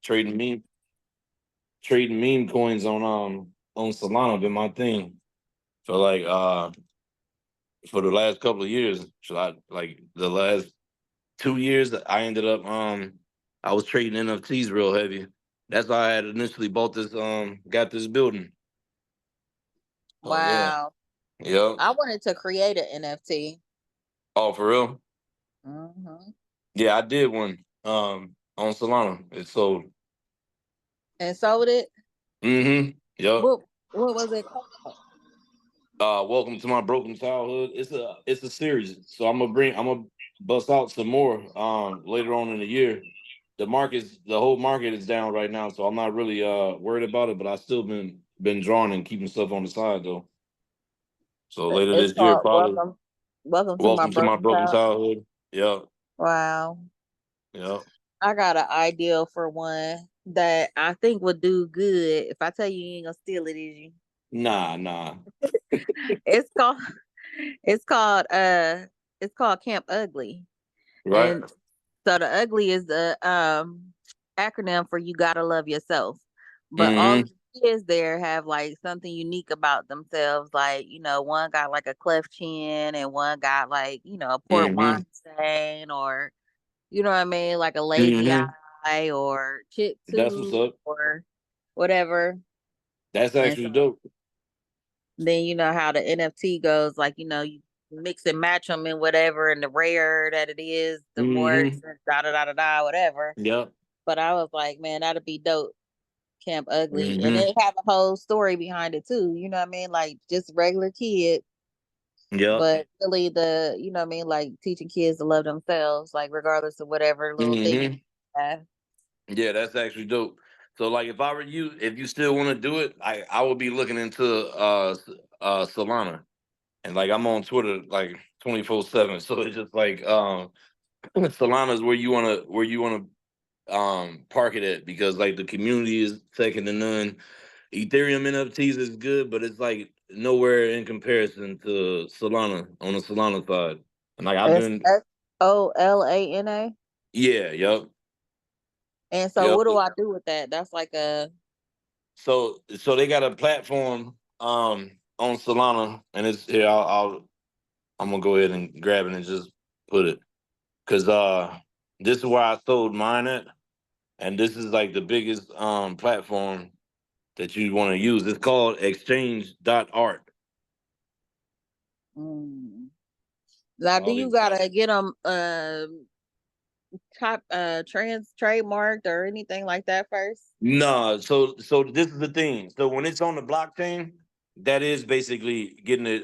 trading meme trading meme coins on Solana been my thing for for the last couple of years. So I like the last 2 years I ended up I was trading NFTs real heavy. That's why I had initially bought this got this building. Oh yeah. Wow. Yep. I wanted to create an NFT. Oh, for real? Hmm. Yeah, I did one on Solana. It sold. And sold it. Yep. What was it called? Welcome to my broken childhood. It's a series. So I'm gonna bust out some more later on in the year. The whole market is down right now, so I'm not really worried about it, but I still been drawing and keeping stuff on the side though. So later It's this year, called probably Welcome to my welcome to my broken broken child. childhood. Yep. Wow. Yep. I got an idea for one that I think would do good. If I tell you, you ain't gonna steal it, is you? Nah, nah. It's called it's called it's called Camp Ugly. Right? And so the ugly is the acronym for you gotta love yourself. But all Mm-hmm. of the kids there have like something unique about themselves. Like, one got like a cleft chin and one got like, a port wine Mm-hmm. stain, or you know what I mean, like a lazy Mm-hmm. eye or chick That's what's tooth up. or whatever. That's And actually so dope. then you know how the NFT goes, like, you mix and match them and whatever, and the rarer that it is, the more Mm-hmm. it's da da da da da, whatever. Yep. But I was like, man, that'd be dope. Camp Ugly. And Mm-hmm. it have a whole story behind it too. You know what I mean? Like just regular kid, Yep. but really you know what I mean? Like teaching kids to love themselves, like regardless of whatever little thing Mm-hmm. you have. Yeah, that's actually dope. So like if I were you, if you still want to do it, I would be looking into Solana. And like I'm on Twitter like 24/7. So it's just like Solana is where you wanna park it at because like the community is second to none. Ethereum NFTs is good, but it's like nowhere in comparison to Solana on the Solana side. And like I've S been Solana. yeah, yep. And so Yep. what do I do with that? That's like a So they got a platform on Solana, and it's here. I'm gonna go ahead and grab it and just put it because this is where I sold mine at, and this is like the biggest platform that you want to use. It's called Exchange.art. mm. Now do All you these. gotta get them top trademarked or anything like that first? No, so this is the thing. So when it's on the blockchain, that is basically getting it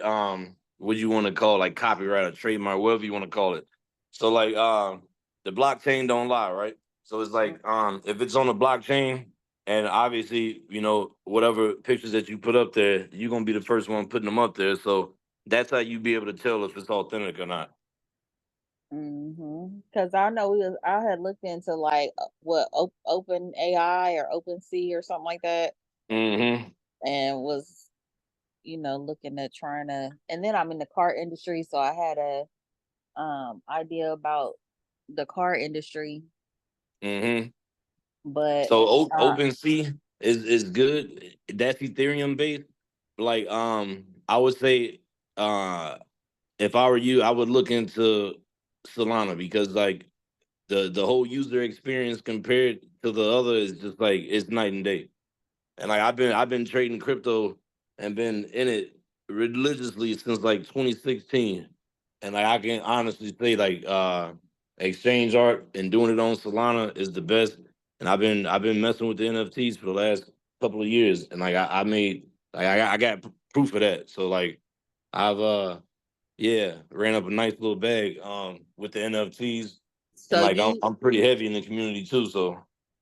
what you want to call like copyright or trademark, whatever you want to call it. So like the blockchain don't lie, right? So it's Mm. like if it's on the blockchain and obviously, whatever pictures that you put up there, you're gonna be the first one putting them up there. So that's how you be able to tell if it's authentic or not. Because I know I had looked into like what Open AI or Open Sea or something like that, Mm-hmm. and was looking at trying to. And then I'm in the car industry, so I had a idea about the car industry, Mm-hmm. but So uh, OpenSea is good. That's Ethereum based. Like I would say uh if I were you, I would look into Solana because like the whole user experience compared to the other is just like it's night and day. And like I've been trading crypto and been in it religiously since like 2016. And like I can honestly say like exchange art and doing it on Solana is the best. And I've been messing with the NFTs for the last couple of years. And like I made like I got proof of that. So like I've yeah, ran up a nice little bag with the NFTs. And so like I'm pretty heavy in the community too. So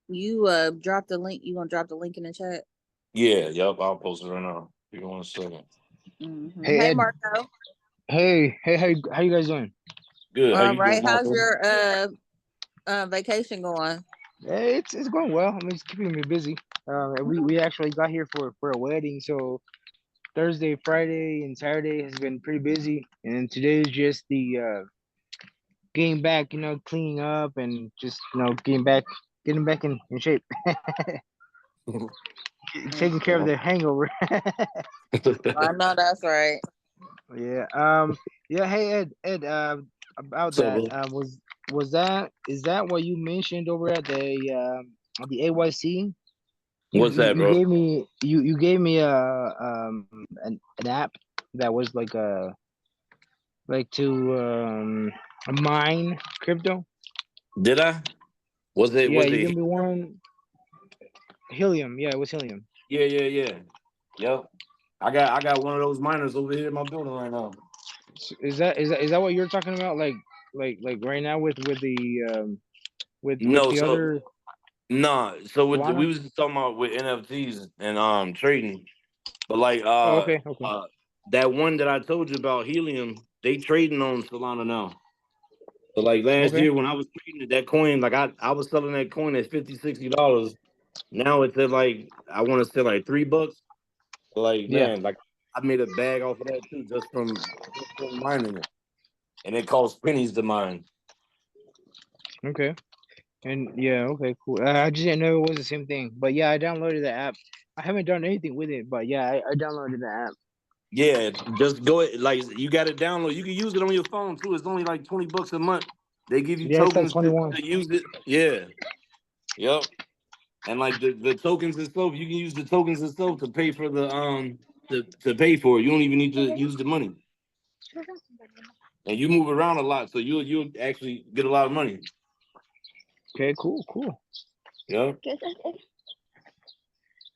you drop the link. You gonna drop the link in the chat? yeah, yep, I'll post it right now. Give me 1 second. Hey Hey Ed, Marco. hey, how you guys doing? Good. How All you doing, right. How's Marco? your vacation going? Hey, it's going well. I mean, it's keeping me busy. We actually got here for a wedding, so Thursday, Friday, and Saturday has been pretty busy, and today is just the getting back, cleaning up and just getting back. getting back in shape, taking care of Yeah. the hangover. I know that's right. Yeah. Yeah. Hey, Ed. About What's up, that. bro? Was that is that what you mentioned over at the AYC? What's that, You bro? gave me you gave me an app that was like to mine crypto. Did I? Was it? Yeah, Was you it? gave me one. Helium. Yeah, it was Helium. Yeah, yeah, yeah. Yep. I got one of those miners over here in my building right now. Is that what you're talking about? Like right now with No, the so other nah. So we Solana? was just talking about with NFTs and trading, but like Oh, okay, okay. that one that I told you about, Helium, they trading on Solana now. So like last Okay. year when I was trading that coin, like I was selling that coin at $50, $60. Now it's at like I want to say like $3. Like Yeah. man, like I made a bag off of that too, just from mining it, and it costs pennies to mine. Okay. And yeah, okay, cool. I just didn't know it was the same thing. But yeah, I downloaded the app. I haven't done anything with it, but yeah, I downloaded the app. Yeah, just go like you got it download. You can use it on your phone too. It's only like $20 a month. They give you Yeah, it's like tokens 21. to use it. Yeah, yep. And like the tokens itself, you can use the tokens itself to pay for the to pay for it. You don't even need to use the money. And you move around a lot, so you'll actually get a lot of money. Okay, cool, cool. Yeah.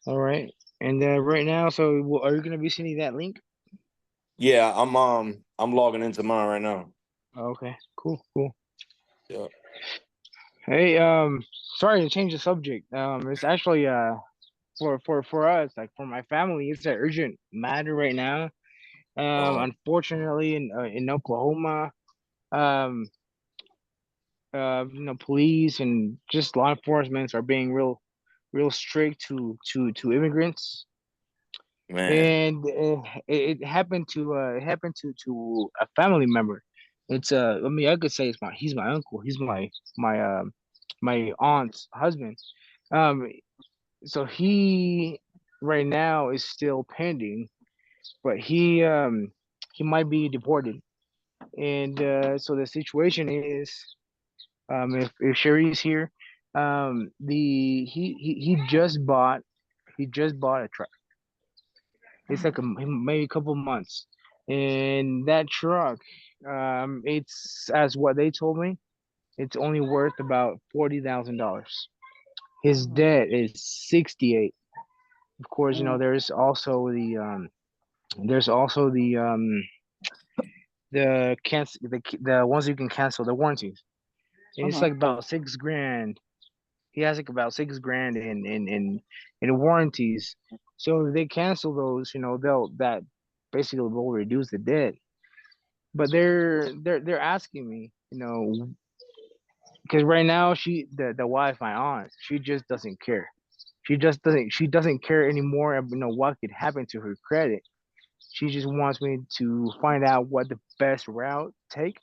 All right. And right now, so are you gonna be sending that link? Yeah, I'm logging into mine right now. Okay, cool, cool. Yeah. Hey, sorry to change the subject. It's actually for us, like for my family, it's an urgent matter right now. Uh-huh. Unfortunately, in Oklahoma, um, police and just law enforcement are being real strict to immigrants, Man. and it happened to a family member. It's I mean, I could say he's my uncle. He's my aunt's husband. Um, so he right now is still pending, but he might be deported. And so the situation is, if Sherry's here, he just bought a truck. It's like maybe a couple months, and that truck, it's as what they told me, it's only worth about $40,000. His Mhm. debt is 68. Of course, Mm. there's also the cancel the ones you can cancel the warranties. And it's Mhm. like about 6 grand. He has like about 6 grand in warranties. So if they cancel those, they'll that basically will reduce the debt. But they're asking me, because right now the wife, my aunt, she just doesn't care. She doesn't care anymore. What could happen to her credit. She just wants me to find out what the best route to take.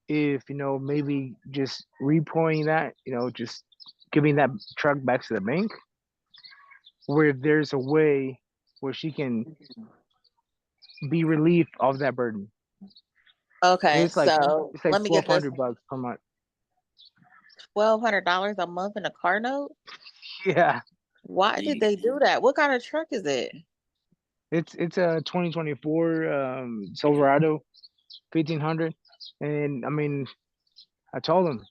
If maybe just repoing that, just giving that truck back to the bank, where there's a way where she can be relieved of that burden. Okay, It's like so it's like let me twelve get this: hundred bucks per month. $1,200 a month in a car note. Yeah, Why did they do that? What kind of truck is it? it's a 2024 Silverado 1500, and I mean, I told them,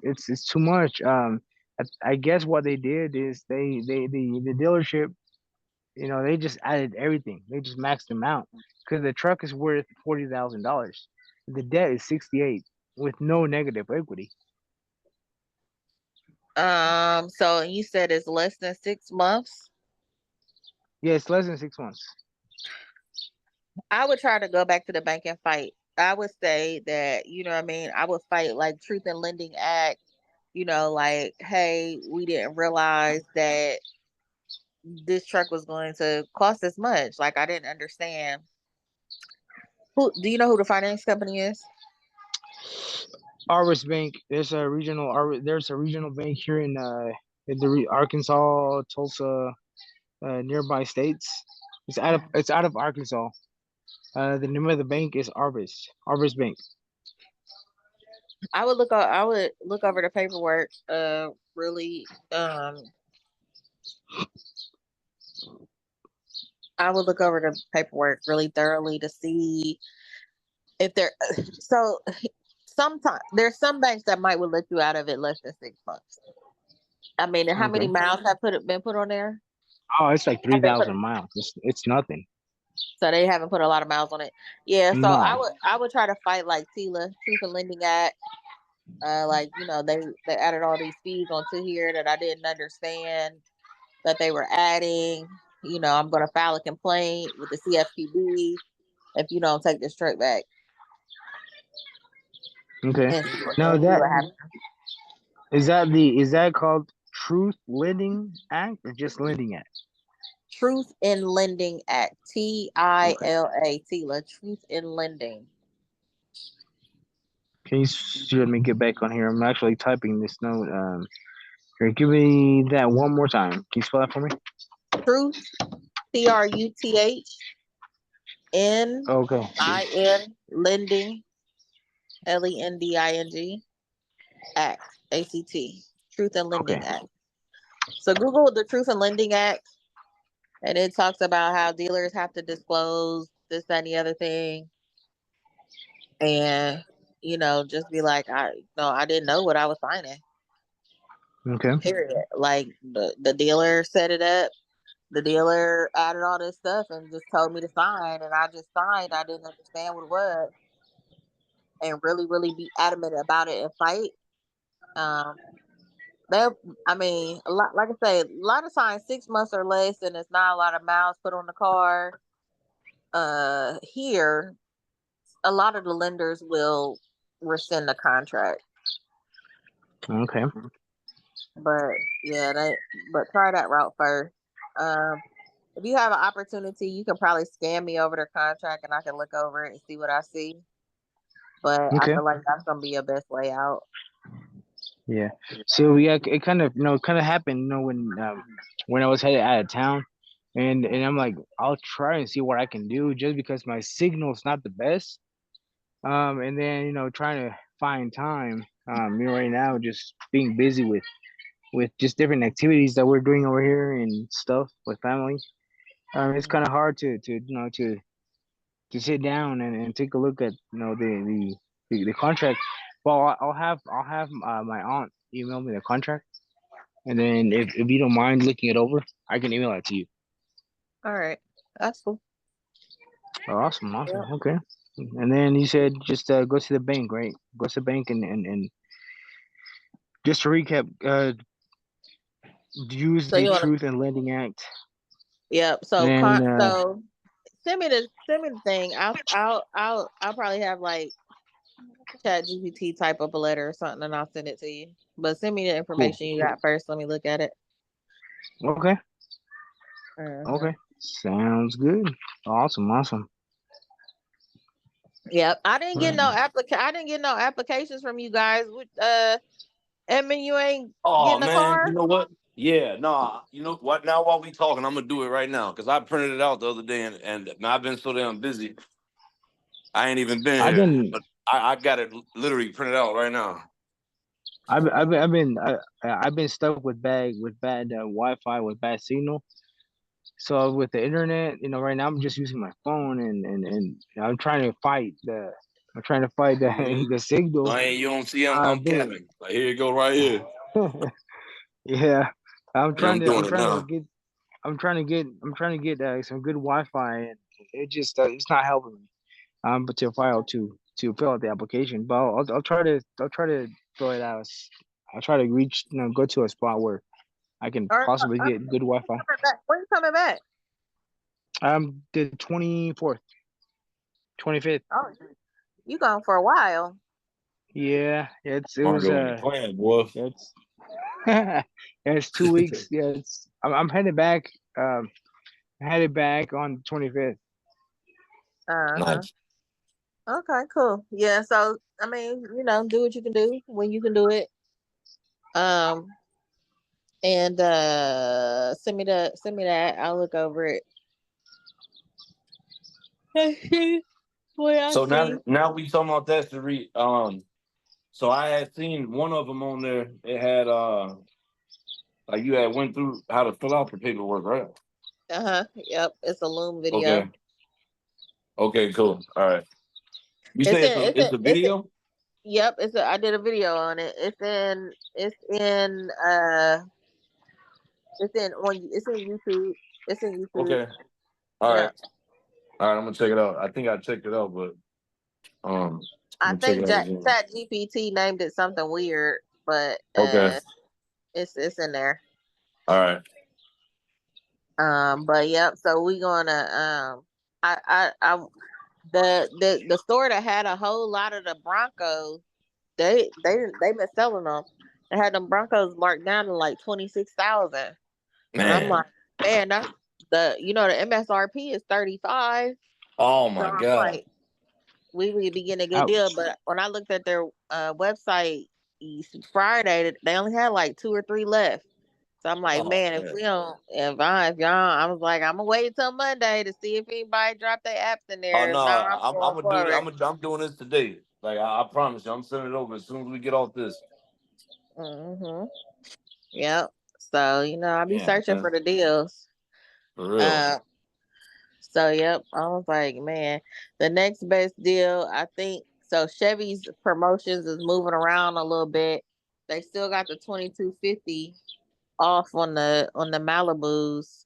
it's too much. I guess what they did is the dealership, they just added everything. They just maxed them out because the truck is worth $40,000. The debt is 68 with no negative equity. So you said it's less than 6 months. Yeah, it's less than 6 months. I would try to go back to the bank and fight. I would say that, what I mean, I would fight like Truth in Lending Act, like, hey, we didn't realize that this truck was going to cost this much. Like, I didn't understand. Who do you know who the finance company is? Arvis Bank. There's a regional bank here in the Arkansas, Tulsa, nearby states. It's out of Arkansas. The name of the bank is Arvis Bank. I would look over the paperwork really I would look over the paperwork really thoroughly to see if there so sometimes there's some banks that might would let you out of it less than 6 months. I mean, how many Okay. miles have been put on there? Oh, it's like Have they put 3,000 miles. It's nothing. so they haven't put a lot of miles on it. Yeah, so No. I would try to fight like TILA, Truth in Lending Act. Like, you know, they added all these fees onto here that I didn't understand that they were adding. You know, I'm gonna file a complaint with the CFPB if you don't take this truck back Okay. and Now see what happens. is that called Truth Lending Act or just Lending Act? Truth in Lending Act, TILA, TILA, Truth in Lending. Can you let me get back on here? I'm actually typing this note. Here, give me that one more time. Can you spell that for me? Truth, TRUTH, Okay. NIN, Lending, LENDING, Act, ACT, Truth in Lending Okay. Act. So Google the Truth in Lending Act, and it talks about how dealers have to disclose this, that, and the other thing. And, you know, just be like, I didn't know what I was signing. Okay. Period. Like the dealer set it up. The dealer added all this stuff and just told me to sign, and I just signed. I didn't understand what it was, and really, really be adamant about it and fight. I mean, a lot. Like I say, a lot of times 6 months or less, and it's not a lot of miles put on the car. Here, a lot of the lenders will rescind the contract. Okay. But yeah, but try that route first. If you have an opportunity, you can probably scan me over the contract and I can look over it and see what I see. But I Okay. feel like that's gonna be your best way out. Yeah. So yeah, it kind of happened, when I was headed out of town, and I'm like, I'll try and see what I can do, just because my signal's not the best. And then trying to find time. Right now, just being busy with just different activities that we're doing over here and stuff with family. It's kind of hard to sit down and take a look at the contract. Well, I'll have my aunt email me the contract, and then if you don't mind looking it over, I can email it to you. All right, that's cool. Oh, awesome. Yeah. Okay. And then you said just go to the bank, right? Go to the bank and just to recap, use So the you want to? Truth in Lending Act. Yep. So And so send me the thing. I'll probably have like ChatGPT type up a letter or something, and I'll send it to you. But send me the cool. information you got first. Let me look at it. Okay. Uh-huh. Okay. Sounds good. Awesome. Yep. I didn't get Right. no applications from you guys. Edmund, you ain't Oh getting a man, car? you know what? Yeah, no, you know what? Now while we talking, I'm gonna do it right now because I printed it out the other day, and I've been so damn busy, I ain't even been I've here. been But I got it literally printed out right now. I've been stuck with bad Wi-Fi, with bad signal. So with the internet, right now I'm just using my phone, and I'm trying to fight Mhm. the signal. You don't see I'm Then capping. Like, here you go, right here. yeah, I'm Yeah, trying I'm to I'm doing it trying to now. get some good Wi-Fi, and it just it's not helping me. But to fill out the application, but I'll try to fill it out. I'll try to reach go to a spot where I can Or possibly get good Wi-Fi. when you coming back? The 24th, 25th. Oh, you gone for a while. Yeah, it was Mario ain't playing, boy. it's yeah, it's 2 weeks. Yeah, I'm headed back. Headed back on the 25th. Uh-huh. Nice. Okay, cool. Yeah, so I mean, do what you can do when you can do it. Um, and send me that. I'll look over it. What I So see. now we talking about that to read. So I had seen one of them on there. It had like you had went through how to fill out the paperwork, right? Yep. It's a Loom video. Okay. Okay. Cool. All right. You It's say in. It's in. it's a It's in, video? Yep. I did a video on it. It's in YouTube. It's in YouTube. Okay. All right. Yep. All right. I'm gonna check it out. I think I checked it out, but I'm I gonna check it think out again. Chat GPT named it something weird, but Okay. it's in there. All right. But yep. So we gonna I the store that had a whole lot of the Broncos, they been selling them. They had them Broncos marked down to like 26,000, and I'm Man. like, man, that's the MSRP is 35. Oh So my I'm God. like, we would be getting a good I, deal. But when I looked at their website Friday, they only had like 2 or 3 left. So I'm like, Oh man, if man. we don't, if y'all, I was like, I'm gonna wait till Monday to see if anybody dropped their apps in Oh there. no, If not, I'm I'm going gonna do. forward. I'm doing this today. Like I promise you, I'm sending it over as soon as we get off this. Mm-hmm. Yep. So I'll be Yeah, searching man. for the deals. For real. Uh, so yep, I was like, man, the next best deal, I think. So Chevy's promotions is moving around a little bit. They still got the 2250 off on the Malibus.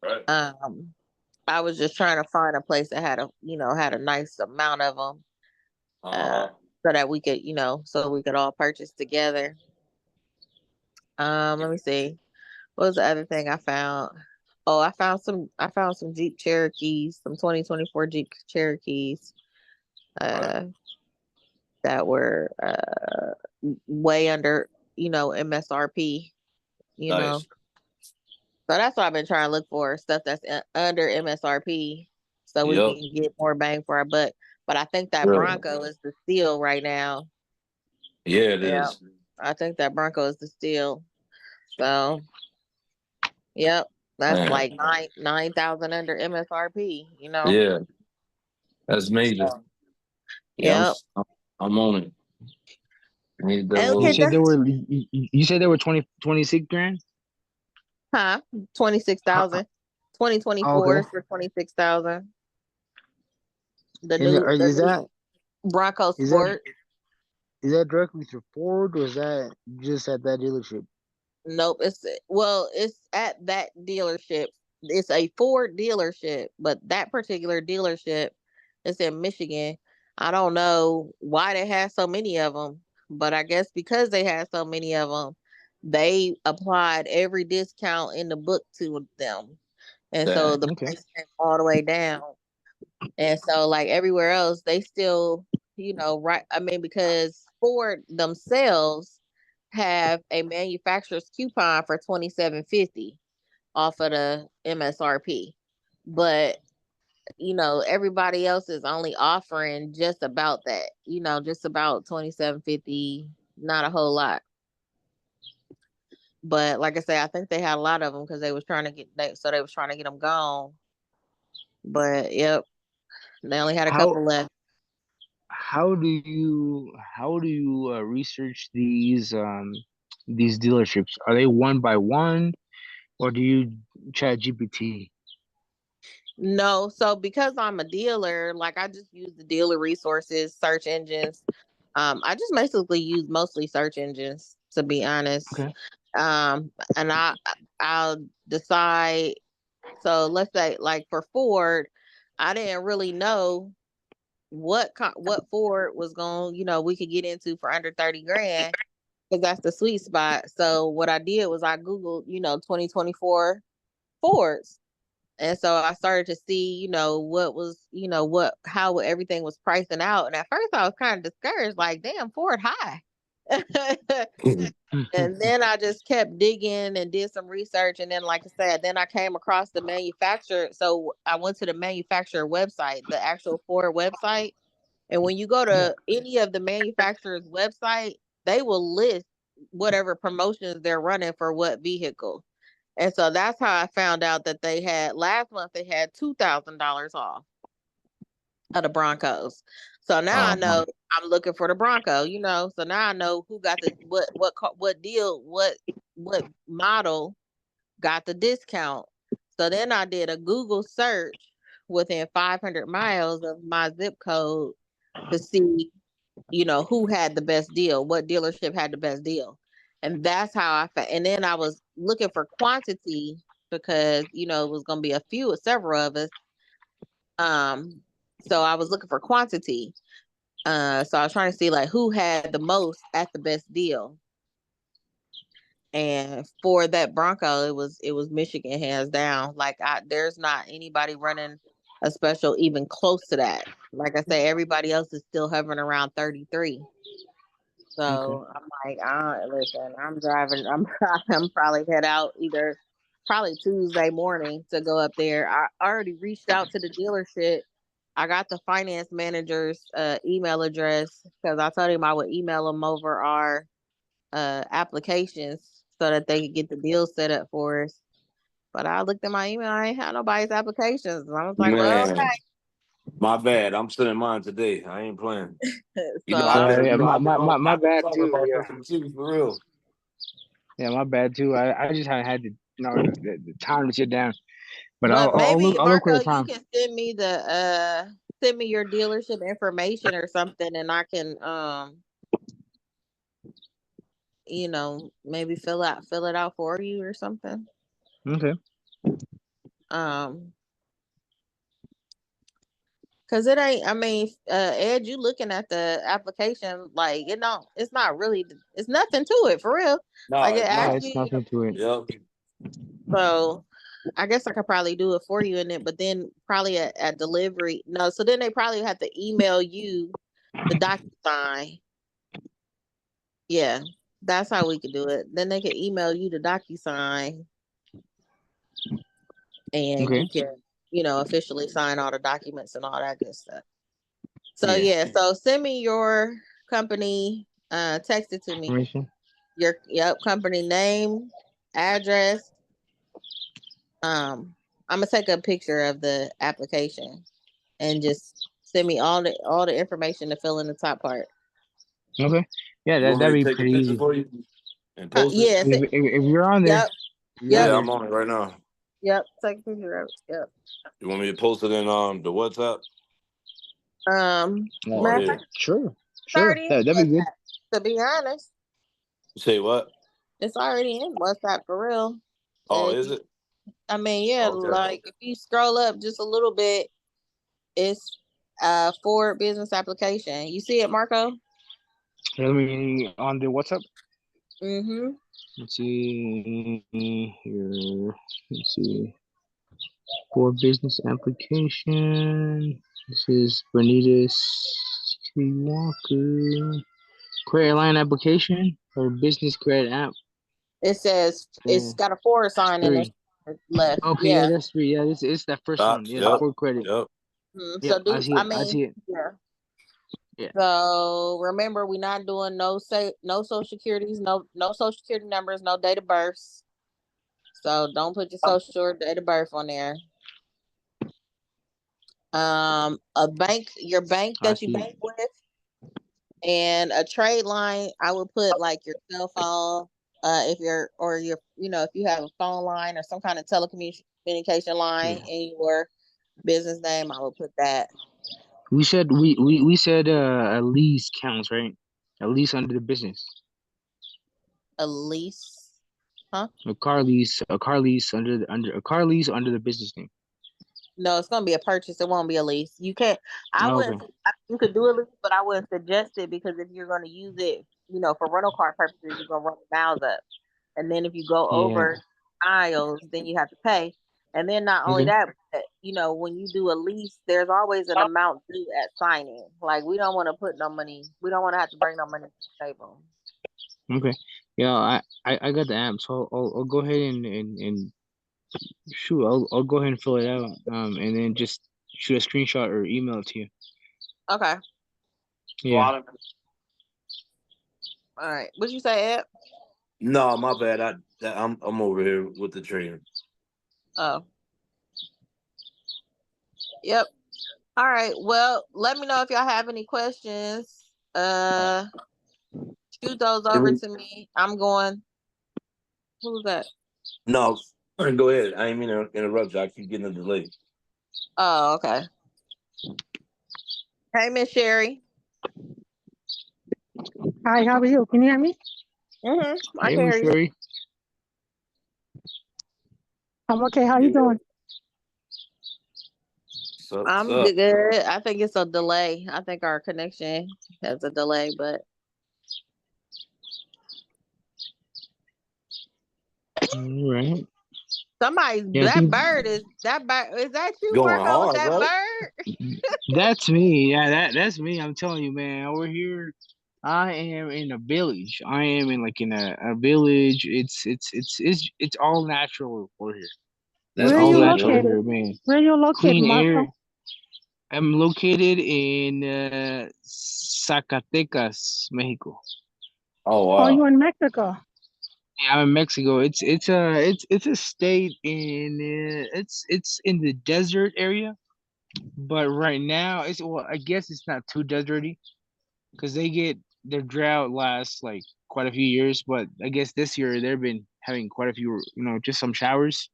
Right. Um, I was just trying to find a place that had a nice amount of them, uh, Uh-huh. so that we could, so we could all purchase together. Let me see. What was the other thing I found? Oh, I found some Jeep Cherokees, some 2024 Jeep Cherokees, Right. uh, that were way under, MSRP, you know. Nice. So that's what I've been trying to look for, stuff that's under MSRP, so we Yep. can get more bang for our buck. But I think that Real. Bronco is the steal right now. Yeah, it Yeah, is. I think that Bronco is the steal. So, yep, that's Man. like 9,000 under MSRP. Yeah, that's major. So, Yeah, yep. I'm on it. Need that And you okay, little. said that's they were you said they were 26 grand. huh? How, 26,000. oh, okay. 2024 for 26,000. The And new the is new that Bronco is that Sport. is that directly through Ford or is that just at that dealership? Nope, it's at that dealership. It's a Ford dealership, but that particular dealership is in Michigan. I don't know why they have so many of them, but I guess because they had so many of them, they applied every discount in the book to them, and so Dang. the Okay. price came all the way down. And so, like everywhere else, they still, right? I mean, because Ford themselves have a manufacturer's coupon for 2750 off of the MSRP, but everybody else is only offering just about that. Just about 2750, not a whole lot. But like I say, I think they had a lot of them because they was trying to they was trying to get them gone. But yep, they only had a How couple left. how do you research these dealerships? Are they one by one or do you chat GPT? No, so because I'm a dealer, like I just use the dealer resources, search engines. I just basically use mostly search engines, to be honest. Okay. And I'll decide. So let's say, like for Ford, I didn't really know what Ford was going. We could get into for under 30 grand because that's the sweet spot. So what I did was I googled, 2024 Fords. And so I started to see, what was, how everything was pricing out. And at first I was kind of discouraged, like, damn, Ford high. And then I just kept digging and did some research. And then, like I said, then I came across the manufacturer. So I went to the manufacturer website, the actual Ford website. And when you go Yeah. to any of the manufacturer's website, they will list whatever promotions they're running for what vehicle. And so that's how I found out that they had last month they had $2,000 off of the Broncos. So now I know I'm looking for the Bronco, you know. So now I know who got the what deal, what model got the discount. So then I did a Google search within 500 miles of my zip code to see, you know, who had the best deal, what dealership had the best deal. And that's how and then I was looking for quantity because, you know, it was going to be several of us. So I was looking for quantity. So I was trying to see like who had the most at the best deal. And for that Bronco, it was Michigan hands down. Like there's not anybody running a special even close to that. Like I say, everybody else is still hovering around 33. So I'm like, listen, I'm driving. I'm probably head out probably Tuesday morning to go up there. I already reached out to the dealership. I got the finance manager's email address because I told him I would email them over our applications so that they could get the deal set up for us. But I looked at my email, I ain't had nobody's applications. And I was like, well, Man, okay. my bad. I'm sending mine today. I ain't playing. You know, So, Yeah, my I've been bad talking too. about Yeah, this too, for real. yeah, my bad too. I just haven't had the time to sit down. But but maybe I'll look for Marco, the you time. can send me your dealership information or something, and I can you know, maybe fill it out for you or something. Okay. Cause it ain't, I mean, Ed, you looking at the application, like, it's not really, it's nothing to it for real. No, Like it it's Yeah, not. asks it's you, nothing to it. Yep. so I guess I could probably do it for you in it, but then probably at delivery. No, so then they probably have to email you the DocuSign. Yeah, that's how we could do it. Then they could email you the DocuSign and Okay. you can, you know, officially sign all the documents and all that good stuff. So Yeah. so send me your company, text it to me. Information. Your company name, address. I'm gonna take a picture of the application and just send me all the information to fill in the top part. Okay. Yeah, You want that'd me be to take a pretty picture easy. for you and post it? Yes. If you're on there, Yep. if you're on Yeah, there. I'm on it right now. Yep. Take a picture of it. Yep. You want me to post it in the WhatsApp? Matter of Yeah. fact, Sure. it's already in That'd be good. WhatsApp. To be honest, Say what? it's already in WhatsApp for real. Oh, And if is you, it? I mean, yeah, Okay. like if you scroll up just a little bit, it's Ford business application. You see it, Marco? Let me on the WhatsApp. Mm-hmm. Let's see here. Let's see. For business application. This is Bonitas T. Walker. Credit line application or business credit app. It says it's got a forward sign in Three. the left. Okay, yeah, Yeah. that's three. Yeah, this it's that first one. Stops. Yeah, the Yep. full credit. Yep. Yep, So I see it. I see it. yeah. Yeah. So remember, we're not doing no social securities, no social security numbers, no date of births. So don't put your social or date of birth on there. Your bank I that you see. bank with, and a trade line. I would put like your cell phone, if you have a phone line or some kind of telecommunication line in your business name, I would put that. We said we said a lease counts, right? A lease under the business. A lease, huh? A car lease under the business name. No, it's gonna be a purchase. It won't be a lease. You can't. Okay. You could do a lease, but I wouldn't suggest it because if you're gonna use it, for rental car purposes, you're gonna run the miles up, and then if you go over miles, then you have to pay. And then not only that, but, when you do a lease, there's always an amount due at signing. Like we don't want to put no money. We don't want to have to bring no money to the table. Okay. Yeah, I got the app, so I'll go ahead and shoot. I'll go ahead and fill it out. And then just shoot a screenshot or email it to you. Okay. Yeah. All right. What'd you say, Ed? No, my bad. I'm over here with the trainer. Oh, yep. All right. Well, let me know if y'all have any questions. Shoot those over to me. I'm going. Who's that? No, go ahead. I ain't mean to interrupt you. I keep getting a delay. Oh, okay. Hey, Miss Sherry. Hi, how are you? Can you hear me? I Hey, can Miss hear you. Sherry. I'm okay. How you doing? I'm What's up? good. I think it's a delay. I think our connection has a delay, but All right. somebody's Yeah, I think is that you Going working with hard, that bro. bird? that's me. Yeah, that's me. I'm telling you, man. Over here, I am in a village. I am in like in a village. It's all natural over here. It's Where That's are all you good, natural man. located? here, man. Where are you located, Clean Marco? air. I'm located in Zacatecas, Mexico. Oh Oh, you wow. in Mexico? Yeah, I'm in Mexico. It's a state in it's in the desert area, but right now it's well, I guess it's not too deserty because their drought lasts like quite a few years, but I guess this year they've been having quite a few, just some showers.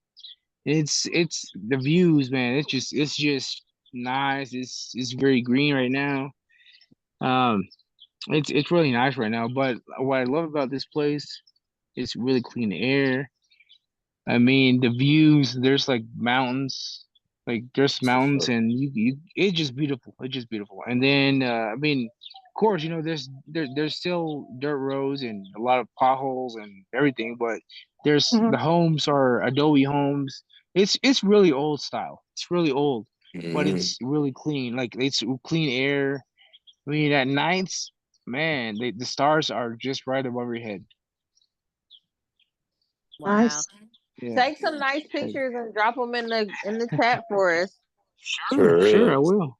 It's the views, man. It's just nice. It's very green right now. Um, it's really nice right now. But what I love about this place is really clean air. I mean, the views, there's like mountains, like there's That's what's mountains up. and it's just beautiful. It's just beautiful. And then, I mean, of course, there's still dirt roads and a lot of potholes and everything, but Hmm. the homes are adobe homes. It's really old style. It's really old, but Hmm. it's really clean. Like it's clean air. I mean, at nights, man, the stars are just right above your head. Wow. Nice. Yeah. Take some nice pictures and drop them in the chat for us. Sure, sure, I Sure. will.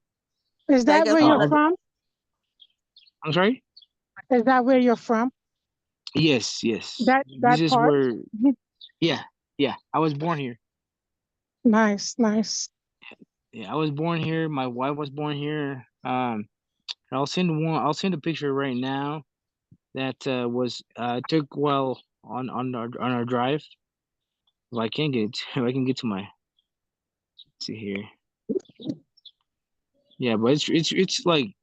Is Take that us where on you're Uh, a from? I'm sorry? Is that where you're from? Yes, yes. This That is part? where, Mhm. yeah, yeah. I was born here. Nice, nice. Yeah, I was born here. My wife was born here. I'll send a picture right now that was took well on our drive. If I can get if I can get to my let's see here. Yeah, but it's like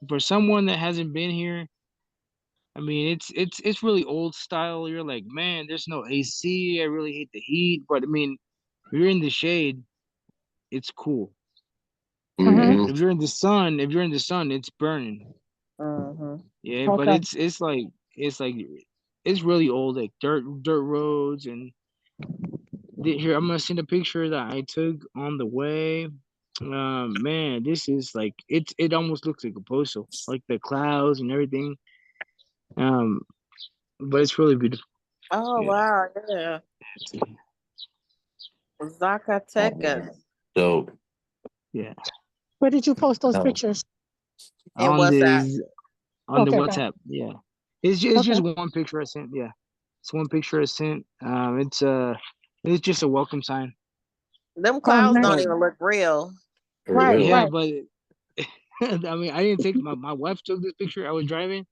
for someone that hasn't been here, I mean it's really old style. You're like, man, there's no AC. I really hate the heat, but I mean, if you're in the shade, it's cool. Hmm. Hmm. If you're in the sun, it's burning. Mm-hmm. Yeah, but Okay. it's like it's really old, like dirt roads and here I'm gonna send a picture that I took on the way. Man, this is like it almost looks like a postal, like the clouds and everything. Um, but it's really beautiful. Oh Yeah. wow, yeah. Oh, Zacatecas dope. Yeah. Where did you post those No. pictures? and On WhatsApp. this on the Okay, okay, WhatsApp. Yeah. It's okay. just one picture I sent. Yeah. It's one picture I sent. It's just a welcome sign. Them Oh, clouds nice. don't But even look real. For Right, yeah, real. right. but I mean, I didn't take my wife took this picture. I was driving.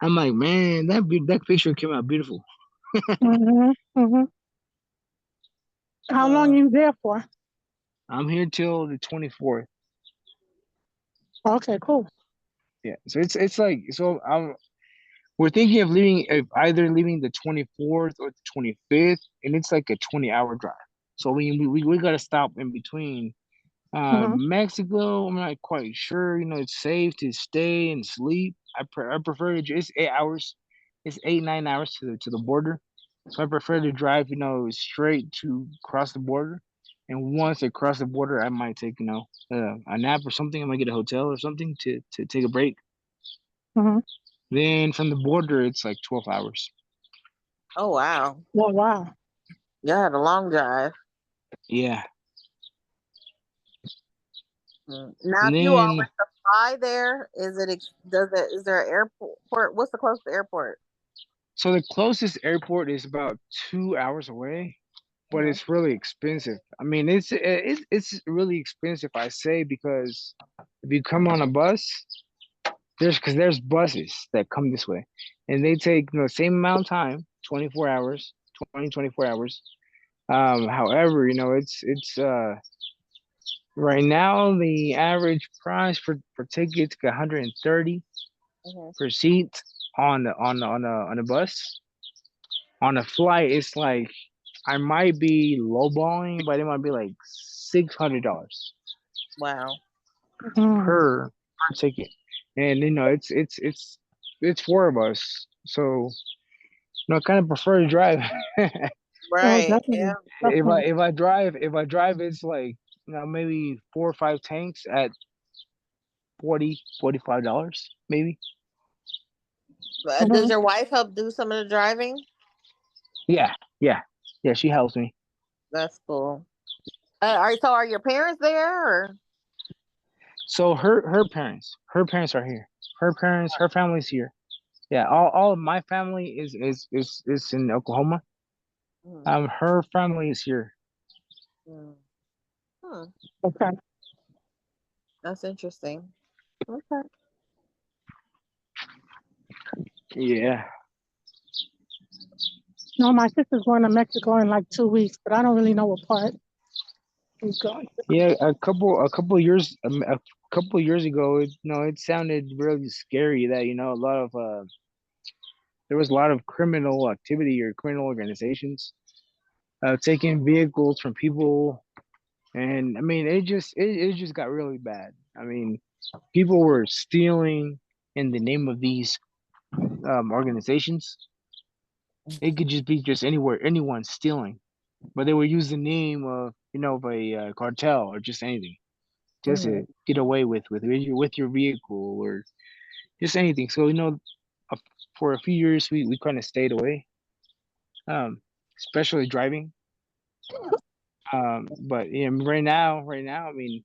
I'm like, man, that picture came out beautiful. Mm-hmm. Mm-hmm. How long Uh, you there for? I'm here till the 24th. Okay, cool. Yeah, so it's like we're thinking of either leaving the 24th or the 25th, and it's like a 20-hour drive. So we got to stop in between. Mm-hmm. Mexico, I'm not quite sure. It's safe to stay and sleep. I prefer to it's 8 hours. It's 8 9 hours to the border. So I prefer to drive, straight to cross the border. And once I cross the border, I might take, a nap or something. I might get a hotel or something to take a break. Mm-hmm. Then from the border, it's like 12 hours. oh wow. Wow, wow. Y'all had a long drive. Yeah. Now And if you all then, were fly there? Is there an airport? What's the closest airport? So the closest airport is about 2 hours away, but Mhm. it's really expensive. I mean, it's really expensive, I say, because if you come on a bus, there's buses that come this way, and they take the same amount of time, 24 hours, 24 hours. However, it's right now the average price for tickets 130 Mhm. per seat on a bus. On a flight, it's like I might be lowballing, but it might be like $600 Wow. Mm. per ticket, and it's four of us, so kind of prefer to drive. Oh, Right. Yeah. definitely, definitely. If I drive, it's like maybe 4 or 5 tanks at 45 dollars maybe. Does Mhm. your wife help do some of the driving? Yeah, yeah, yeah. She helps me. That's cool. Are your parents there or? So her parents are here. Her family's here. Yeah, all of my family is in Oklahoma. Mhm. Her family is here. Mm. Hmm. Okay. That's interesting. Okay. Yeah, No, my sister's going to Mexico in like 2 weeks, but I don't really know what part she's going to. yeah. A couple years ago, it sounded really scary that a lot of there was a lot of criminal activity or criminal organizations taking vehicles from people, and I mean it just got really bad. I mean, people were stealing in the name of these organizations. It could just be just anyone stealing, but they would use the name of a cartel or just anything, just Mhm. to get away with your vehicle or just anything. So uh, for a few years we kind of stayed away, especially driving. But yeah, right now, I mean,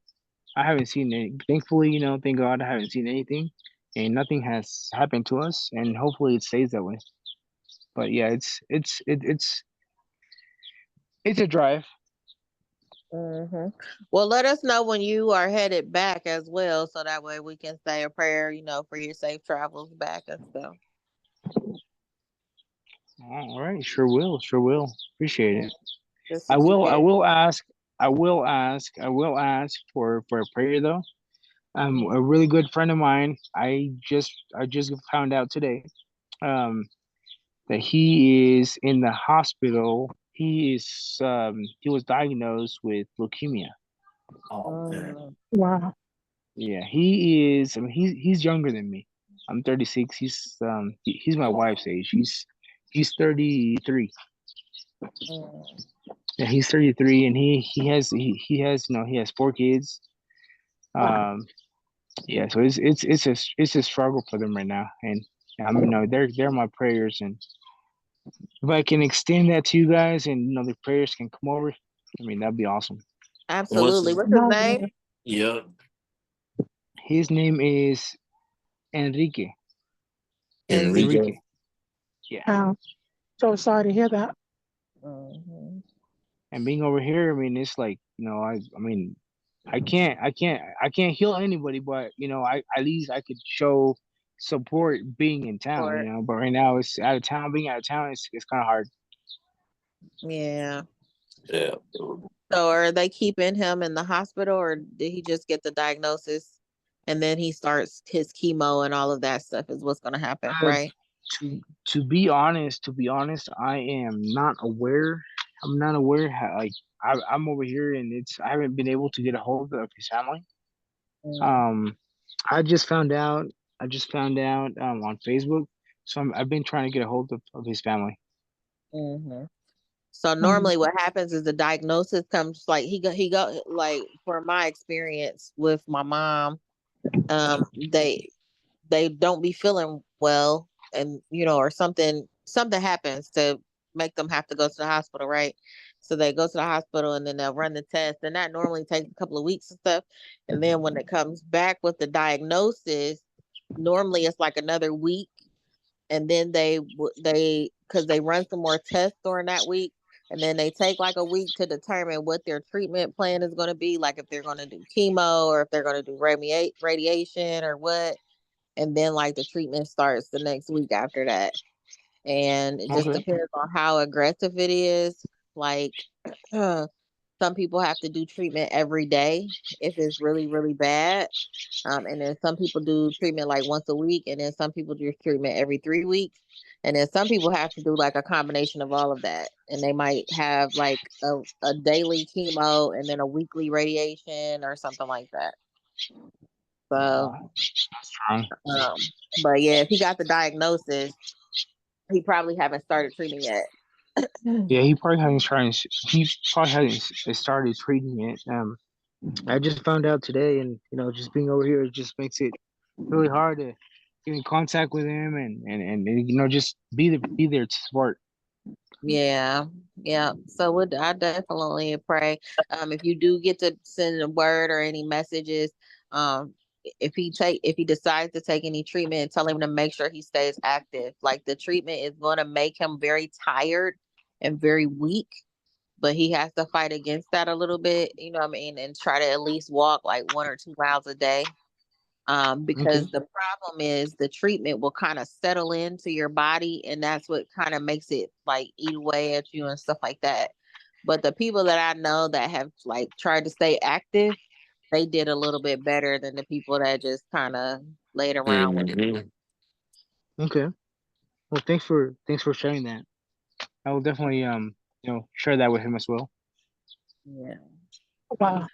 I haven't seen any. Thankfully, thank God, I haven't seen anything, and nothing has happened to us, and hopefully it stays that way. But yeah, it's a drive. Mhm. Well, let us know when you are headed back as well, so that way we can say a prayer, for your safe travels back and stuff. All right, sure will. Appreciate Yeah. it. Just I that you will. I get. will ask. I will ask for a prayer though. A really good friend of mine. I just found out today. Um, that he is in the hospital. He was diagnosed with leukemia. Oh man. Mm. Wow. Yeah, he is. I mean, he's younger than me. I'm 36. He's my wife's age. He's 33. Mm. Yeah, he's 33, and he has 4 kids. Um, yeah, so it's a struggle for them right now, and I mean, no, they're my prayers, and if I can extend that to you guys, and the prayers can come over, I mean, that'd be awesome. What's Absolutely. his? What's his No, name? yeah. Yeah. His name is Enrique. Enrique. Enrique. Enrique. Yeah. So sorry to hear that. Mhm. And being over here, I mean, it's like, I mean, I can't heal anybody, but I at least I could show support being in town, Or but right now it's out of town. Being out of town, it's kind of hard. yeah. Yeah. So are they keeping him in the hospital, or did he just get the diagnosis and then he starts his chemo and all of that stuff is what's going to happen, Uh, right? to be honest, I am not aware. I'm not aware how, like, I'm over here, and I haven't been able to get a hold of his family. Mm. Um, I just found out. On Facebook, so I've been trying to get a hold of his family. Hmm. So Mm. normally what happens is the diagnosis comes like he go like for my experience with my mom, they don't be feeling well, and or something happens to make them have to go to the hospital, right? So they go to the hospital and then they'll run the test, and that normally takes a couple of weeks and stuff. And then when it comes back with the diagnosis, normally it's like another week, and then because they run some more tests during that week, and then they take like a week to determine what their treatment plan is going to be, like if they're going to do chemo or if they're going to do radiation or what. And then like the treatment starts the next week after that, and it just Okay. depends on how aggressive it is. Like some people have to do treatment every day if it's really really bad, and then some people do treatment like once a week, and then some people do treatment every 3 weeks, and then some people have to do like a combination of all of that, and they might have like a daily chemo and then a weekly radiation or something like that. So That's strong. but yeah, if he got the diagnosis, he probably haven't started treatment yet. Yeah, he probably hasn't started treating it. I just found out today, and just being over here, it just makes it really hard to get in contact with him and just be there to support. Yeah, yeah. So I definitely pray. If you do get to send a word or any messages, um, if he decides to take any treatment, tell him to make sure he stays active. Like the treatment is going to make him very tired and very weak, but he has to fight against that a little bit. You know what I mean, and try to at least walk like 1 or 2 miles a day. Okay. Because the problem is the treatment will kind of settle into your body, and that's what kind of makes it like eat away at you and stuff like that. But the people that I know that have like tried to stay active, they did a little bit better than the people that just kind of laid around with it. Mhm. Okay. Well, thanks for sharing that. I will definitely share that with him as well. Yeah. Wow.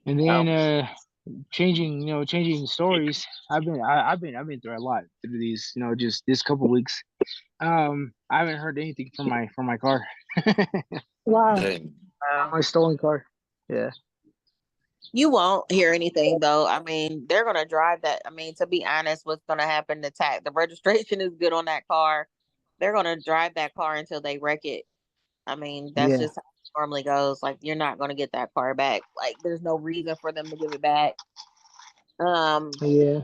And then changing stories. I've been through a lot through these just this couple weeks. I haven't heard anything from my car. Wow. Hey, My stolen car. Yeah. You won't hear anything though. I mean, they're gonna drive that. I mean, to be honest, what's gonna happen? The registration is good on that car. They're gonna drive that car until they wreck it. I mean, that's Yeah. just how it normally goes. Like, you're not gonna get that car back. Like, there's no reason for them to give it back. Yeah.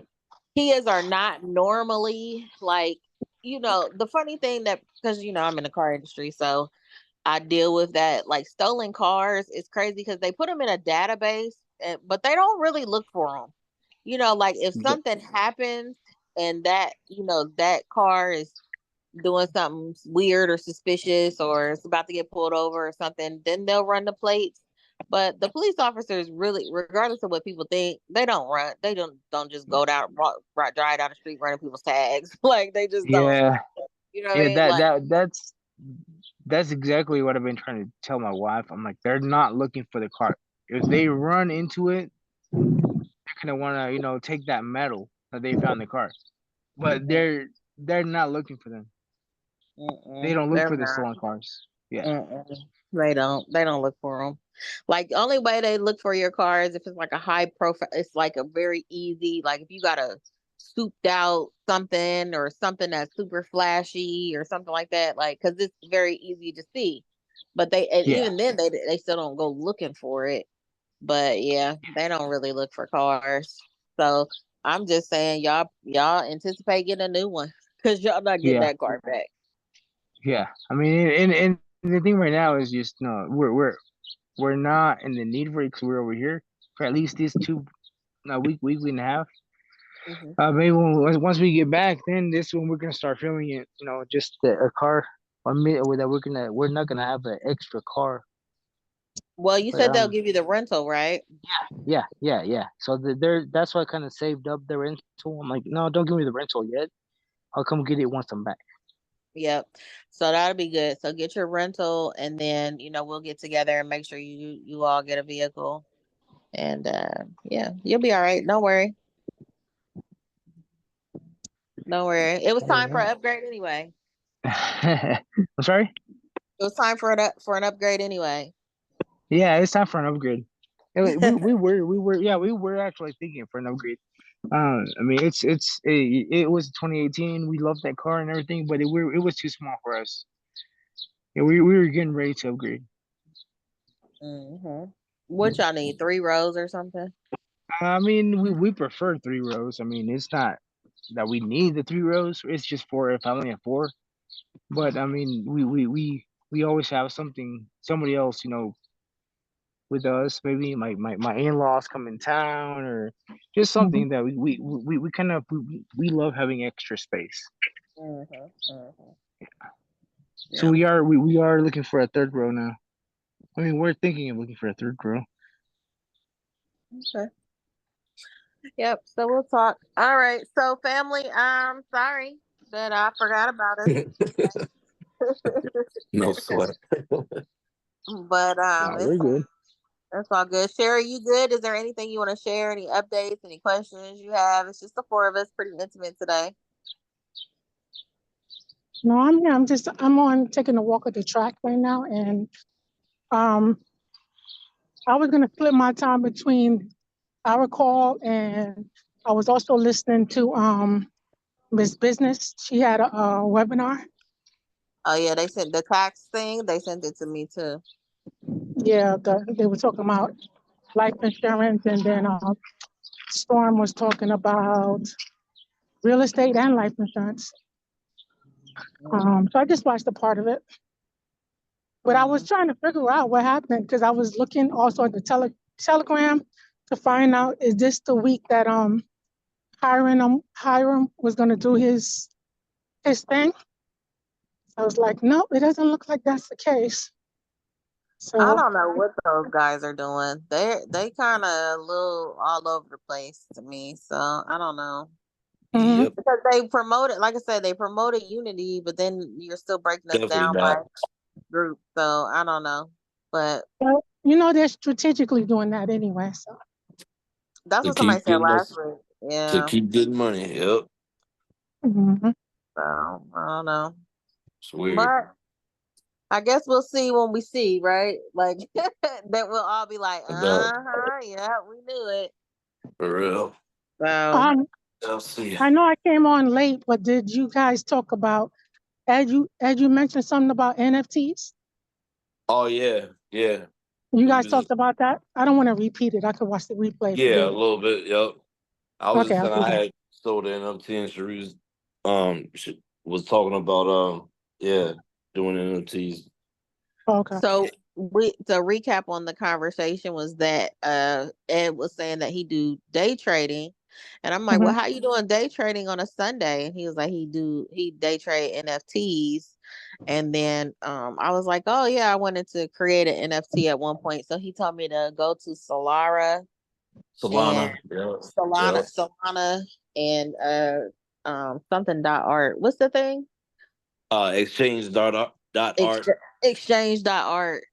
Kias are not normally like, the funny thing that because I'm in the car industry, so I deal with that. Like stolen cars is crazy because they put them in a database, but they don't really look for them. Like if Yeah. something happens and that car is doing something weird or suspicious or it's about to get pulled over or something, then they'll run the plates. But the police officers really, regardless of what people think, they don't run. They don't just go down, drive down the street running people's tags. Like they just don't. Yeah. You know what I Yeah. mean? Like, That's exactly what I've been trying to tell my wife. I'm like, they're not looking for the car. If they run into it, they're gonna want to take that medal that they found in the car. But they're not looking for them. They don't look they're for the not. stolen cars. Yeah. They don't. They don't look for them. Like the only way they look for your car is if it's like a high profile. It's like a very easy. Like if you got a souped out something or something that's super flashy or something like that. Like because it's very easy to see. But and Yeah. even then they still don't go looking for it. But yeah, they don't really look for cars. So I'm just saying, y'all anticipate getting a new one because y'all not getting Yeah. that car back. Yeah. I mean, and the thing right now is just no, we're not in the need for it because we're over here for at least these week and a half. Mhm. Maybe once we get back, then this when we're gonna start feeling it. Just a car. That we're not gonna have an extra car. Well, you But said they'll give you the rental, right? yeah. So that's why I kind of saved up the rental. I'm like, no, don't give me the rental yet. I'll come get it once I'm back. Yep. So that'll be good. So get your rental, and then we'll get together and make sure you all get a vehicle. And yeah, you'll be all right. Don't worry. Don't worry. It was time for an upgrade anyway. I'm sorry. It was time for an upgrade anyway. Yeah, it's time for an upgrade. We were actually thinking for an upgrade. I mean, it was 2018. We loved that car and everything, but it was too small for us. Yeah, we were getting ready to upgrade. Mm-hmm. What y'all need? 3 rows or something? I mean, we prefer 3 rows. I mean, it's not that we need the 3 rows. It's just for a family of four. But I mean, we always have somebody else, with us. Maybe my in-laws come in town or just Mhm. something that we kind of we love having extra space. Mm-hmm. Mm-hmm. So Yeah. we are looking for a third row now. I mean, we're thinking of looking for a third row. Okay. Yep. So we'll talk. All right. So family, I'm sorry that I forgot about us. No sweat. But No, we're good. it's all good. Sherry, you good? Is there anything you want to share? Any updates? Any questions you have? It's just the four of us, pretty intimate today. No, I'm here. I'm on taking a walk at the track right now, and um, I was gonna split my time between our call and I was also listening to Miss Business. She had a webinar. Oh yeah, they sent the tax thing. They sent it to me too. Yeah, they were talking about life insurance, and then Storm was talking about real estate and life insurance. So I just watched a part of it, but I was trying to figure out what happened because I was looking also at the Telegram to find out, is this the week that Hiram was going to do his thing? I was like, no, it doesn't look like that's the case. I So don't know what those guys are doing. They kind of a little all over the place to me. So I don't know. mhm. Yep, Because they promoted, like I said, they promoted unity, but then you're still breaking us definitely down by not. group. So I don't know. But But, they're strategically doing that anyway. So that's To what somebody keep said getting last us week. to Yeah. keep getting money. Yep, mhm. So I don't know. it's weird. But I guess we'll see when we see, right? Like that we'll all be like, About yeah, we knew it. for real. So um, I'll see. I know I came on late, but did you guys talk about, as you mentioned something about NFTs? Oh yeah, yeah. You We guys was talked about that? I don't want to repeat it. I could watch the replay if you yeah, a did. little bit. Yep. I was Okay, just I'll saying do I that. had sold the NFT and Sharice was talking about yeah, doing NFTs. Okay. So we to recap on the conversation was that Ed was saying that he do day trading, and I'm like, hmm well, how you doing day trading on a Sunday? And he was like, he day trade NFTs, and then I was like, oh yeah, I wanted to create an NFT at one point, so he told me to go to Solara and Solana. Yeah. Yeah. Solana and something dot art. What's the thing? Exchange dot Ex- art. Exchange dot art.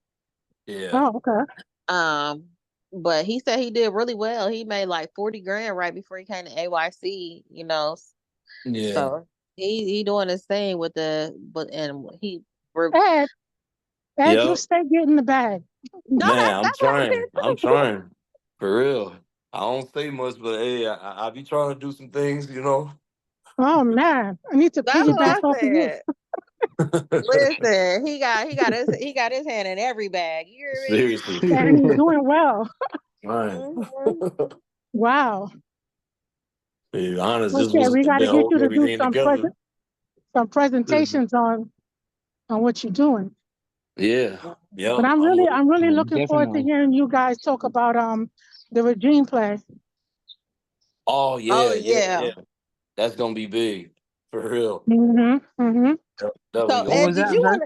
Yeah. Oh, okay. Um, but he said he did really well. He made like 40 grand right before he came to AYC, Yeah. So he doing his thing with but and he re- Ed, you Yep. stay getting the bag. no, Man, I'm that's what I trying. I'm said too. trying. For real. I don't say much, but hey, I be trying to do some things. Oh man, I need to That's what piggyback I off of you. said. Listen, he got his hand in every bag. You hear me? Seriously. And he's doing well. Right. Mhm. Wow. Be honest, this Okay, was we got to been get you holding to do everything together. some presentations on what you're doing. Yeah. But Yep. I'm I'm really with it. I'm really Yeah, looking forward to definitely. hearing you guys talk about the regime play. Oh Oh yeah, yeah, yeah. yeah. That's gonna be big. For real. Mm-hmm. Mm-hmm. Yep, definitely So What gonna be Ed, was did that? big. I'm you sorry.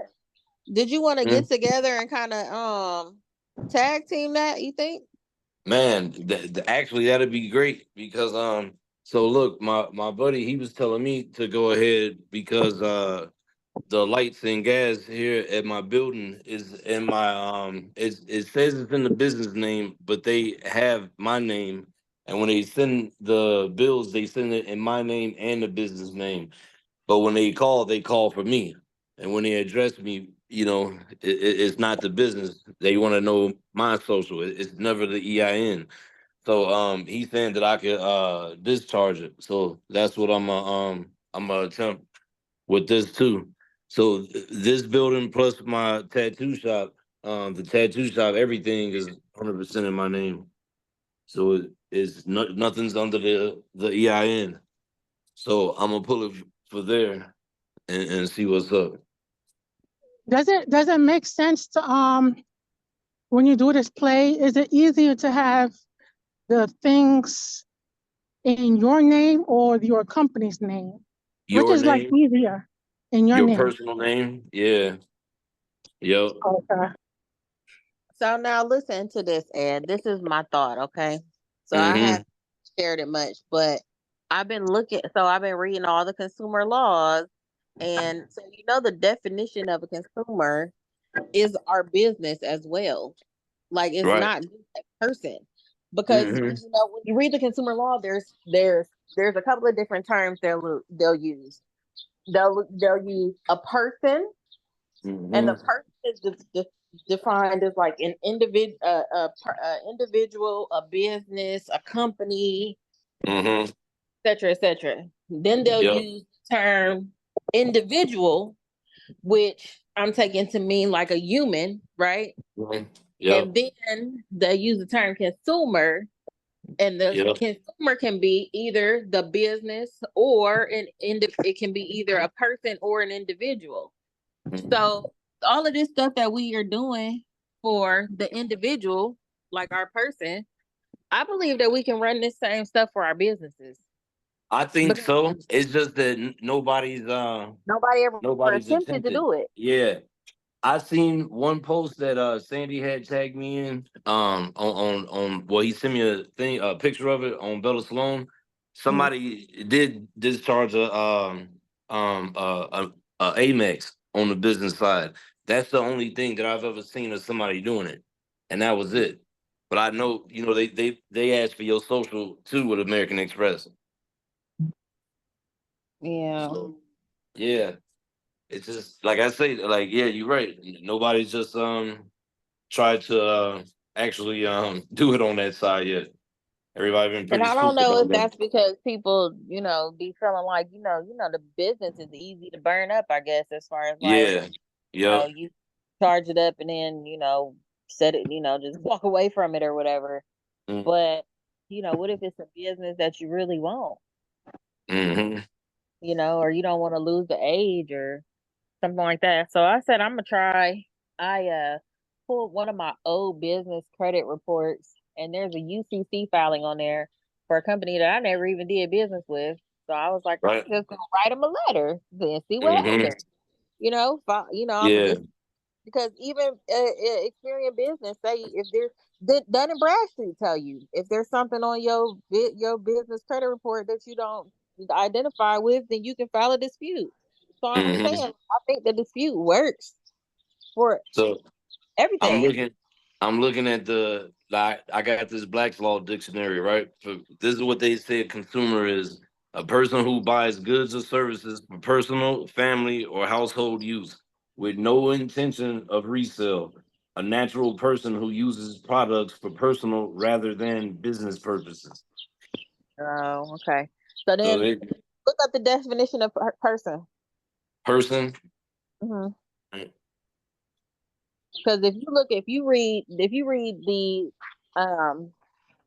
want to Hmm? get together and kind of tag team that? You think? Man, actually that'd be great because so look, my buddy he was telling me to go ahead because the lights and gas here at my building is in my it says it's in the business name, but they have my name, and when they send the bills they send it in my name and the business name. But when they call for me. And when they address me, it's not the business. They want to know my social. It's never the EIN. So he's saying that I could discharge it. So that's what I'm gonna attempt with this too. So this building plus my tattoo shop, the tattoo shop, everything is 100% in my name. So it's nothing's under the EIN. So I'm gonna pull it for there and see what's up. Does it make sense to when you do this play, is it easier to have the things in your name or your company's name? Which Your is like name, easier in your your name? personal name, yeah, yep. Okay. So now listen to this, Ed. This is my thought, okay? So I Mm-hmm. haven't shared it much, but I've been reading all the consumer laws, and so the definition of a consumer is our business as well. Like it's Right. not just a person. Because Mm-hmm. when you read the consumer law, there's a couple of different terms they'll use. They'll use a person, and the Mm-hmm. person is defined as like an individual, a business, a company, Mm-hmm. etc., etc. Then they'll Yep. use the term individual, which I'm taking to mean like a human, right? Mhm. Yep. And then they use the term consumer, and the Yep. consumer can be either the business or it can be either a person or an individual. Mhm. So all of this stuff that we are doing for the individual, like our person, I believe that we can run this same stuff for our businesses. I think Because so. It's just that nobody's nobody ever nobody's attempted to attempted. do it. Yeah. I seen one post that Sandy had tagged me in on well, he sent me a picture of it on Bella Salone. Somebody did discharge a Amex on the business side. That's the only thing that I've ever seen of somebody doing it, and that was it. But I know, they asked for your social too with American Express. Yeah. So yeah, it's just like I say, like, yeah, you're right. Nobody's just tried to actually do it on that side yet. Everybody been And pretty I don't stupid know about if that. that's because people, be feeling like, the business is easy to burn up, I guess, as far as like, Yeah. Yep. you charge it up and then, set it, just walk away from it or whatever. Mm-hmm. But, what if it's a business that you really want, or you don't want to lose the age or something like that. So I said, I'm going to try. I pulled one of my old business credit reports, and there's a UCC filing on there for a company that I never even did business with. So I was like, Right. I'm just going to write them a letter and see what happens. Yeah. Because even Experian Business say if there's Dun and Bradstreet tell you if there's something on your business credit report that you don't identify with, then you can file a dispute. So I'm saying I think the dispute works for So I'm everything. looking at I got this Black's Law dictionary, right? This is what they say: consumer is a person who buys goods or services for personal, family, or household use with no intention of resale. A natural person who uses products for personal rather than business purposes. Oh, okay. So So then they look up the definition of person. person. Because if you read the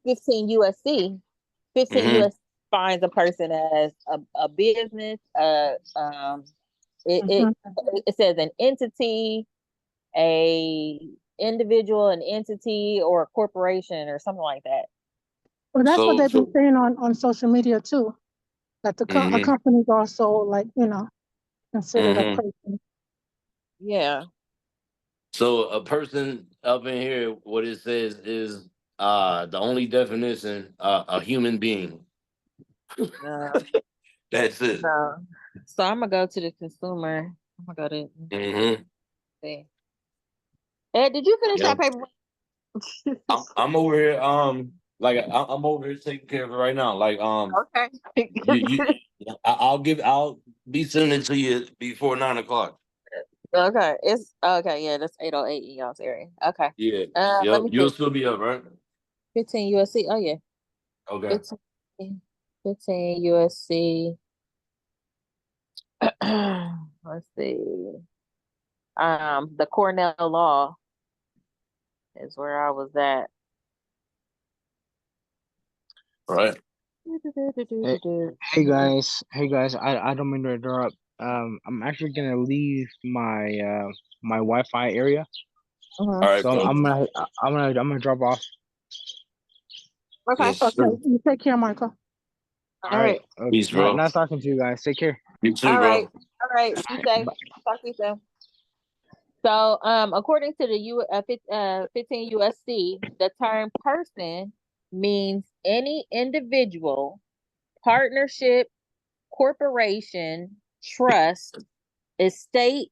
15 USC, 15 Mm-hmm. US defines a person as a business. It says an entity, a individual, an entity, or a corporation, or something like that. Well, that's what So they've been saying on social media too. That a company is also like, considered a person. Yeah. So a person up in here, what it says is the only definition, a human being. Uh, That's it. so I'm gonna go to the consumer. I'm gonna go to see. Ed, did you finish that paper? I'm over here. I'm over here taking care of it right now. Like, Okay. I'll be sending it to you before 9 o'clock. Okay. It's okay. Yeah, that's 808 Eos area. Okay. Yeah. Let me You'll see. still be up, right? 15 USC. Oh yeah. Okay. 15 USC. Let's see. The Cornell Law is where I was at. Right. Hey guys, I don't mean to interrupt. I'm actually gonna leave my my Wi-Fi area, All right. so Cool. I'm gonna drop off. Okay. Yes, Okay, sir. you take care, Michael. All right, Peace, bro. nice talking to you guys. Take care. You too, All bro. right. All right. Be safe. Talk to you soon. So, according to the 15 USC, the term person means any individual, partnership, corporation, trust, estate,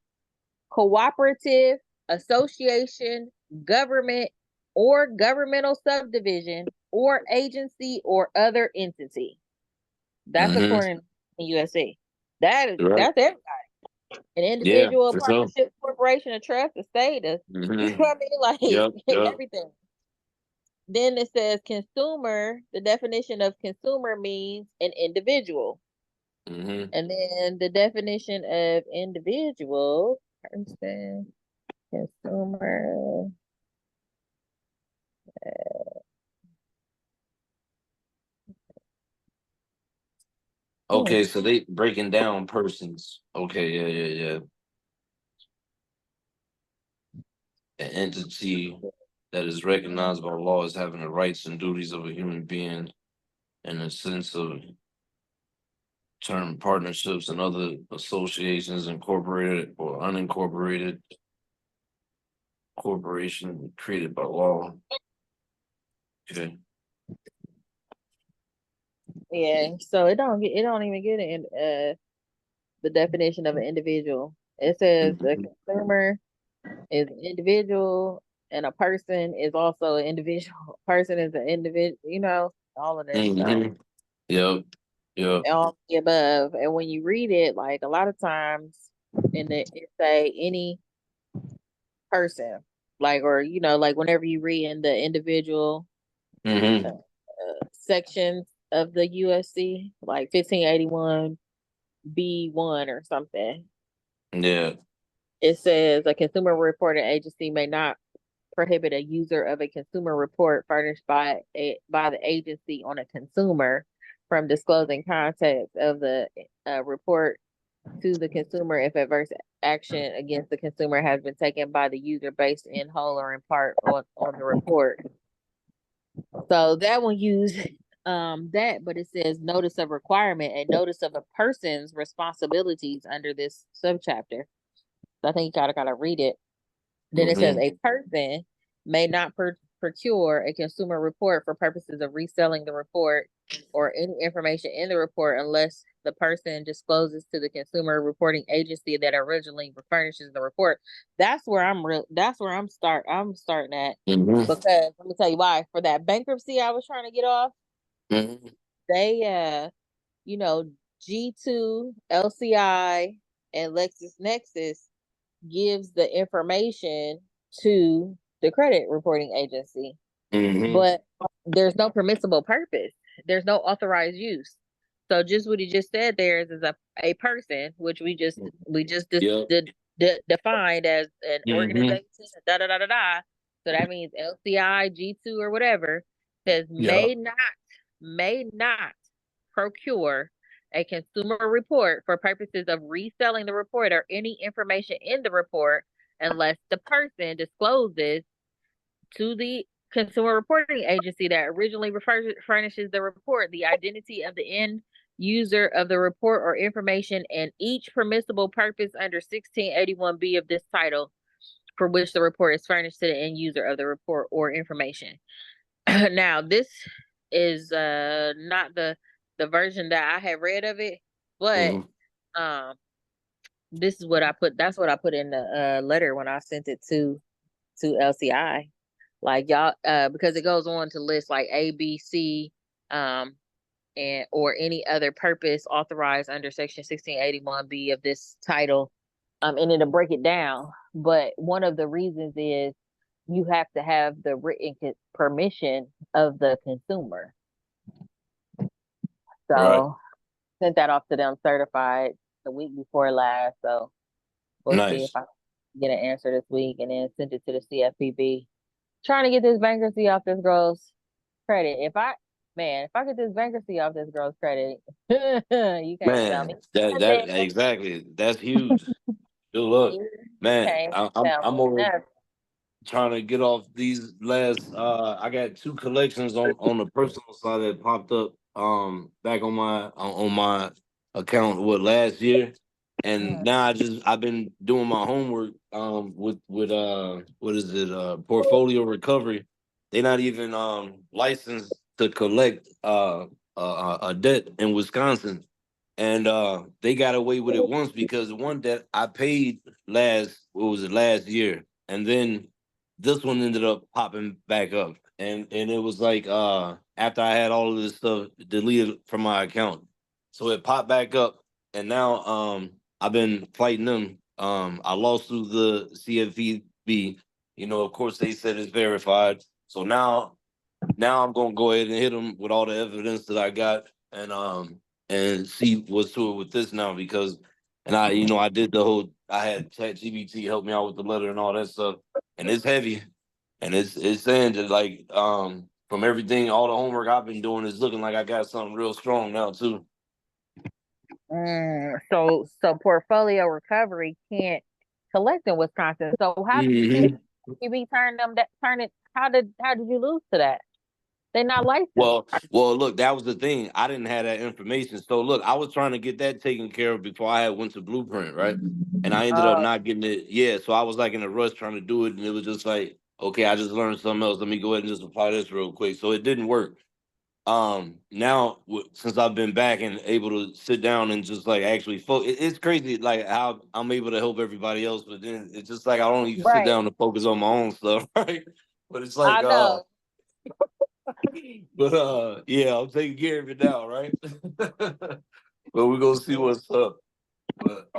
cooperative, association, government, or governmental subdivision, or agency or other entity. That's Mm-hmm. according to USC. That's Right. everybody. An Yeah, individual, for sure. partnership, corporation, a trust, a state, you know Mm-hmm. what I mean? Like Yep. everything. Then it says consumer. The definition of consumer means an individual. Mm-hmm. And then the definition of individual, person, consumer. Okay, so they breaking down persons. Okay, yeah. An entity that is recognized by law as having the rights and duties of a human being in a sense of term partnerships and other associations, incorporated or unincorporated corporation created by law. Okay. Yeah, so it don't even get in the definition of an individual. It says a Mhm. consumer is an individual and a person is also an individual. Person is an individual, all of this stuff. Mhm. Yep. All of the above. And when you read it, like a lot of times it say any person. Like or like whenever you read in the individual Mhm. sections of the USC, like 1581 B1 or something. Yeah. It says a consumer reporting agency may not prohibit a user of a consumer report furnished by the agency on a consumer from disclosing context of the report to the consumer if adverse action against the consumer has been taken by the user based in whole or in part on the report. So that one used that, but it says notice of requirement and notice of a person's responsibilities under this subchapter. So I think you gotta read it. Then it says Mhm. a person may not procure a consumer report for purposes of reselling the report or any information in the report unless the person discloses to the consumer reporting agency that originally furnishes the report. That's where I'm starting at, Mhm. because let me tell you why. For that bankruptcy I was trying to get off, Mhm. they G2, LCI, and LexisNexis gives the information to the credit reporting agency, Mhm. but there's no permissible purpose. There's no authorized use. So just what he just said there is a person, which Yep. defined as an Mhm. organization, da da da da da. So that means LCI, G2, or whatever says Yep. may not procure a consumer report for purposes of reselling the report or any information in the report unless the person discloses to the consumer reporting agency that originally furnishes the report the identity of the end user of the report or information and each permissible purpose under 1681B of this title for which the report is furnished to the end user of the report or information. Now, this is not the version that I had read of it, but Mhm. um this is what that's what I put in the letter when I sent it to LCI. Like y'all because it goes on to list like A, B, C, and or any other purpose authorized under section 1681B of this title. And it'll break it down. But one of the reasons is you have to have the written permission of the consumer. Right. So sent that off to them certified the week before last. So we'll see if Nice. I get an answer this week and then send it to the CFPB. Trying to get this bankruptcy off this girl's credit. If I get this bankruptcy off this girl's credit, you can't tell me Man, that nothing. that exactly. That's huge. Good luck. You Man, can't I'm tell I'm me over nothing. trying to get off these last I got two collections on the personal side that popped up back on my account last year. And Mm. now I've been doing my homework with what is it portfolio recovery. They're not even licensed to collect a debt in Wisconsin. And they got away with it once because the one that I paid last year, and then this one ended up popping back up, and it was like after I had all of this stuff deleted from my account, so it popped back up, and now I've been fighting them. I lost to the CFPB. Of course they said it's verified, so now I'm gonna go ahead and hit them with all the evidence that I got, and see what's to it with this now because, and I did I had ChatGPT help me out with the letter and all that stuff, and it's heavy, and it's saying that like from everything, all the homework I've been doing is looking like I got something real strong now too. So portfolio recovery can't collect in Wisconsin. So how did the Mhm. CFPB turn it? How did you lose to that? They're not licensed. Well, look, that was the thing. I didn't have that information. So look, I was trying to get that taken care of before I had went to Blueprint, right? And I ended up Oh, not getting it. Yeah, so I was like in a rush trying to do it, and it was just like, okay, I just learned something else. Let me go ahead and just apply this real quick. So it didn't work. Now since I've been back and able to sit down and just like actually focus, it's crazy like how I'm able to help everybody else, but then it's just like I don't even sit right. down to focus on my own stuff, right? But it's like I know. but yeah, I'm taking care of it now, right? But we're gonna see what's up. But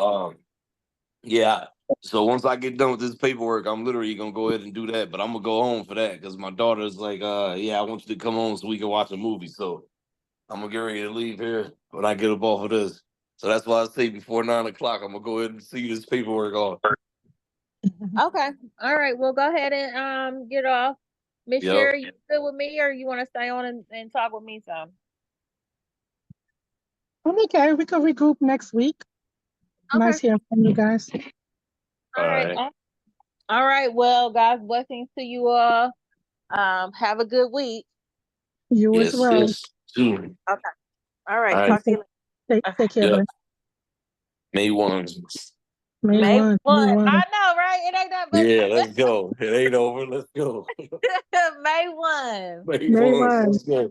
yeah. So once I get done with this paperwork, I'm literally gonna go ahead and do that. But I'm gonna go home for that because my daughter's like, yeah, I want you to come home so we can watch a movie. So I'm gonna get ready to leave here when I get up off of this. So that's why I say before 9 o'clock, I'm gonna go ahead and see this paperwork off. Okay. All right. Well, go ahead and get off. Miss Yep. Sherry, you good with me, or you want to stay on and talk with me some? I'm okay. We can regroup next week. Okay. Nice hearing from you guys. All All right. right. All right. Well, guys, blessings to you all. Have a good week. You as Yes, well. yes. Soon. Okay. All All right. right. Talk to you later. Take care. Yep. Then. May 1. May May 1. 1. May 1. I know, right? It ain't Yeah, nothing let's go. It ain't over. Let's go. but May 1. May May 1. 1. Let's go.